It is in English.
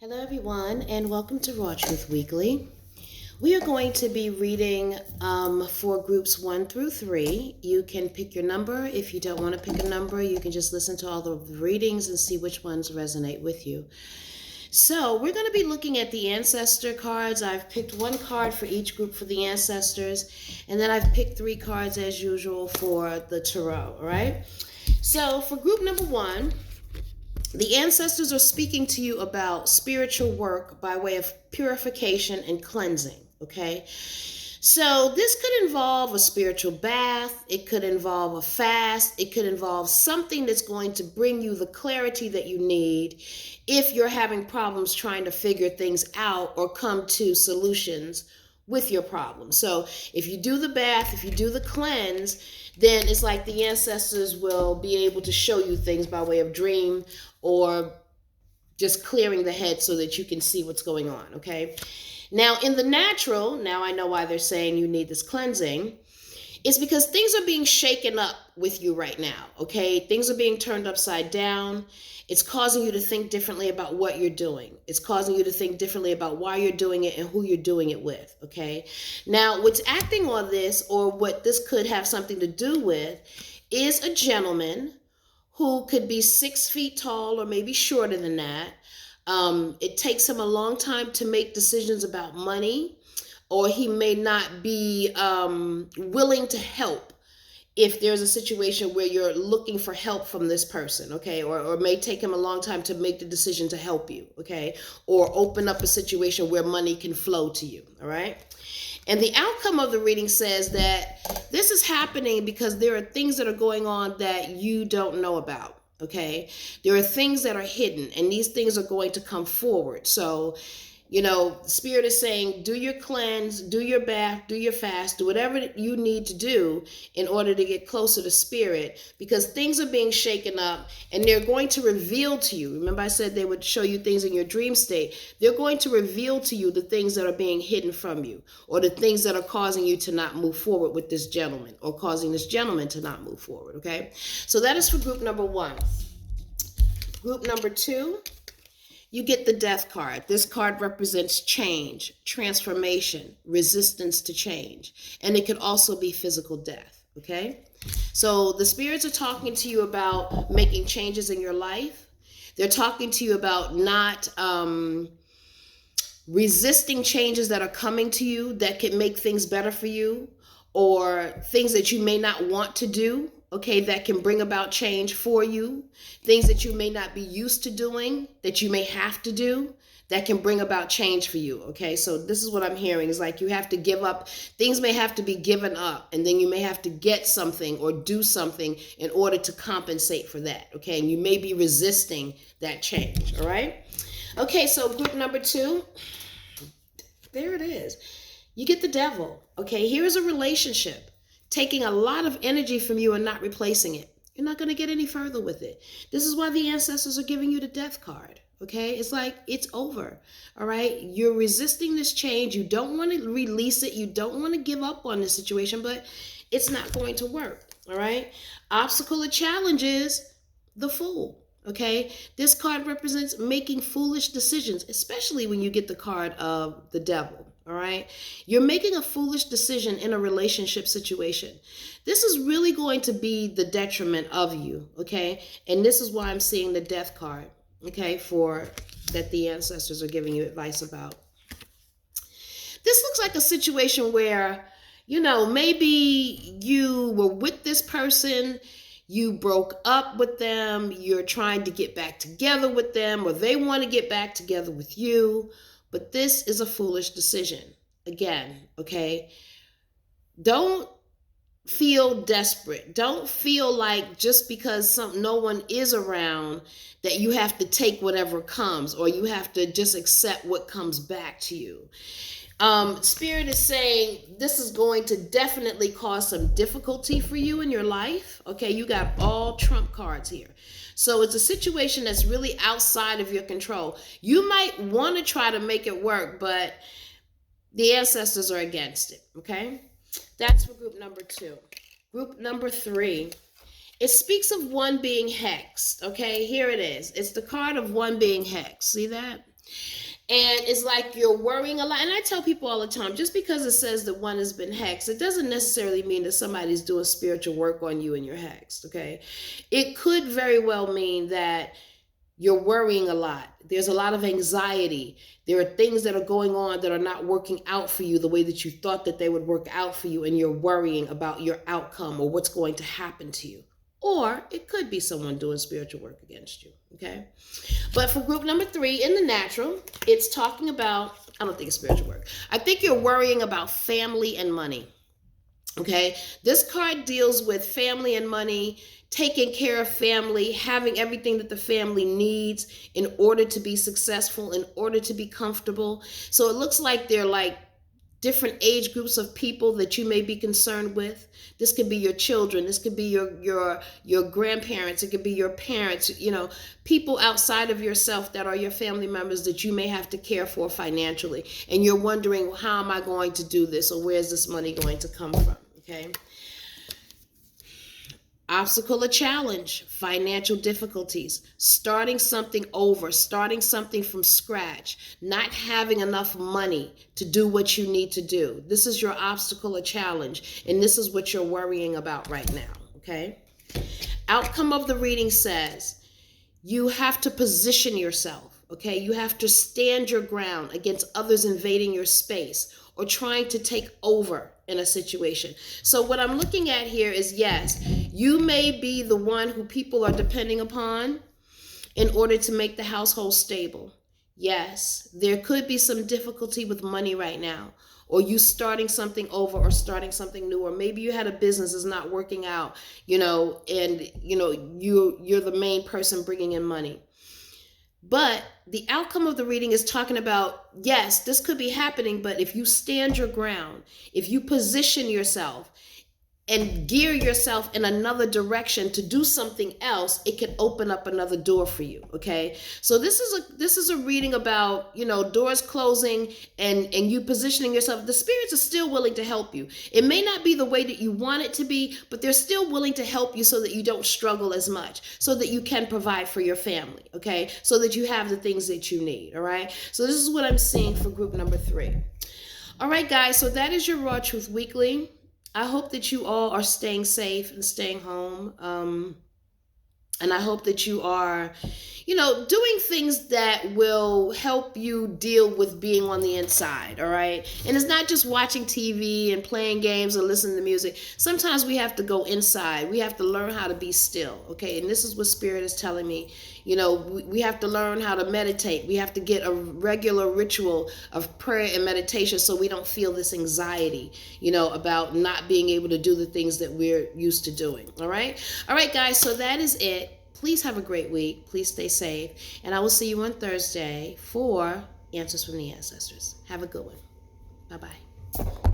Hello, everyone, and welcome to Raw Truth Weekly. We are going to be reading for groups 1 through 3. You can pick your number. If you don't want to pick a number, you can just listen to all the readings and see which ones resonate with you. So, we're going to be looking at the ancestor cards. I've picked one card for each group for the ancestors, and then I've picked 3 cards as usual for the tarot, all right? So, for group number 1, the ancestors are speaking to you about spiritual work by way of purification and cleansing, okay? So this could involve a spiritual bath, it could involve a fast, it could involve something that's going to bring you the clarity that you need if you're having problems trying to figure things out or come to solutions with your problem. So if you do the bath, if you do the cleanse, then it's like the ancestors will be able to show you things by way of dream or just clearing the head so that you can see what's going on, okay? Now, in the natural, now I know why they're saying you need this cleansing. It's because things are being shaken up with you right now, okay? Things are being turned upside down. It's causing you to think differently about what you're doing. It's causing you to think differently about why you're doing it and who you're doing it with, okay? Now, what's acting on this, or what this could have something to do with, is a gentleman who could be 6 feet tall or maybe shorter than that. It takes him a long time to make decisions about money, or he may not be willing to help if there's a situation where you're looking for help from this person, okay? Or it may take him a long time to make the decision to help you, okay? Or open up a situation where money can flow to you, all right? And the outcome of the reading says that this is happening because there are things that are going on that you don't know about, okay? There are things that are hidden, and these things are going to come forward. So, Spirit is saying, do your cleanse, do your bath, do your fast, do whatever you need to do in order to get closer to Spirit, because things are being shaken up and they're going to reveal to you. Remember I said they would show you things in your dream state. They're going to reveal to you the things that are being hidden from you, or the things that are causing you to not move forward with this gentleman, or causing this gentleman to not move forward, okay? So that is for group number 1. Group number 2, you get the Death card. This card represents change, transformation, resistance to change. And it could also be physical death, okay? So the spirits are talking to you about making changes in your life. They're talking to you about not resisting changes that are coming to you that can make things better for you, or things that you may not want to do, okay, that can bring about change for you, things that you may not be used to doing, that you may have to do, that can bring about change for you, okay? So this is what I'm hearing, is like you have to give up, things may have to be given up, and then you may have to get something or do something in order to compensate for that, okay? And you may be resisting that change, all right? Okay, so group number 2, there it is. You get the Devil, okay? Here is a relationship taking a lot of energy from you and not replacing it. You're not going to get any further with it. This is why the ancestors are giving you the Death card, okay? It's like it's over, all right? You're resisting this change. You don't want to release it. You don't want to give up on this situation, but it's not going to work, all right? Obstacle or challenges, the Fool, okay? This card represents making foolish decisions, especially when you get the card of the Devil. All right. You're making a foolish decision in a relationship situation. This is really going to be the detriment of you. Okay. And this is why I'm seeing the Death card. Okay. For that the ancestors are giving you advice about. This looks like a situation where, maybe you were with this person, you broke up with them, you're trying to get back together with them, or they want to get back together with you. But this is a foolish decision. Again, okay? Don't feel desperate. Don't feel like just because no one is around that you have to take whatever comes, or you have to just accept what comes back to you. Spirit is saying this is going to definitely cause some difficulty for you in your life. Okay, you got all trump cards here. So it's a situation that's really outside of your control. You might want to try to make it work, but the ancestors are against it, okay? That's for group number 2. Group number 3, it speaks of one being hexed, okay? Here it is. It's the card of one being hexed. See that? And it's like you're worrying a lot. And I tell people all the time, just because it says that one has been hexed, it doesn't necessarily mean that somebody's doing spiritual work on you and you're hexed, okay? It could very well mean that you're worrying a lot. There's a lot of anxiety. There are things that are going on that are not working out for you the way that you thought that they would work out for you, and you're worrying about your outcome or what's going to happen to you. Or it could be someone doing spiritual work against you, okay? But for group number 3, in the natural, it's talking about, I don't think it's spiritual work. I think you're worrying about family and money, okay? This card deals with family and money, taking care of family, having everything that the family needs in order to be successful, in order to be comfortable. So it looks like they're like different age groups of people that you may be concerned with. This could be your children, this could be your grandparents, it could be your parents, people outside of yourself that are your family members that you may have to care for financially, and you're wondering, how am I going to do this, or where's this money going to come from? Okay. Obstacle or challenge, financial difficulties, starting something over, starting something from scratch, not having enough money to do what you need to do. This is your obstacle or challenge, and this is what you're worrying about right now, okay? Outcome of the reading says you have to position yourself, okay? You have to stand your ground against others invading your space or trying to take over in a situation. So what I'm looking at here is, yes, you may be the one who people are depending upon in order to make the household stable. Yes, there could be some difficulty with money right now, or you starting something over or starting something new, or maybe you had a business that's not working out, and you're the main person bringing in money. But the outcome of the reading is talking about, yes, this could be happening, but if you stand your ground, if you position yourself and gear yourself in another direction to do something else, it can open up another door for you, okay? So this is a reading about, doors closing and you positioning yourself. The spirits are still willing to help you. It may not be the way that you want it to be, but they're still willing to help you so that you don't struggle as much, so that you can provide for your family, okay? So that you have the things that you need, all right? So this is what I'm seeing for group number 3. All right, guys, so that is your Raw Truth Weekly. I hope that you all are staying safe and staying home. And I hope that you are, doing things that will help you deal with being on the inside, all right? And it's not just watching TV and playing games or listening to music. Sometimes we have to go inside. We have to learn how to be still, okay? And this is what Spirit is telling me. We have to learn how to meditate. We have to get a regular ritual of prayer and meditation so we don't feel this anxiety, about not being able to do the things that we're used to doing, all right? All right, guys, so that is it. Please have a great week. Please stay safe. And I will see you on Thursday for Answers from the Ancestors. Have a good one. Bye-bye.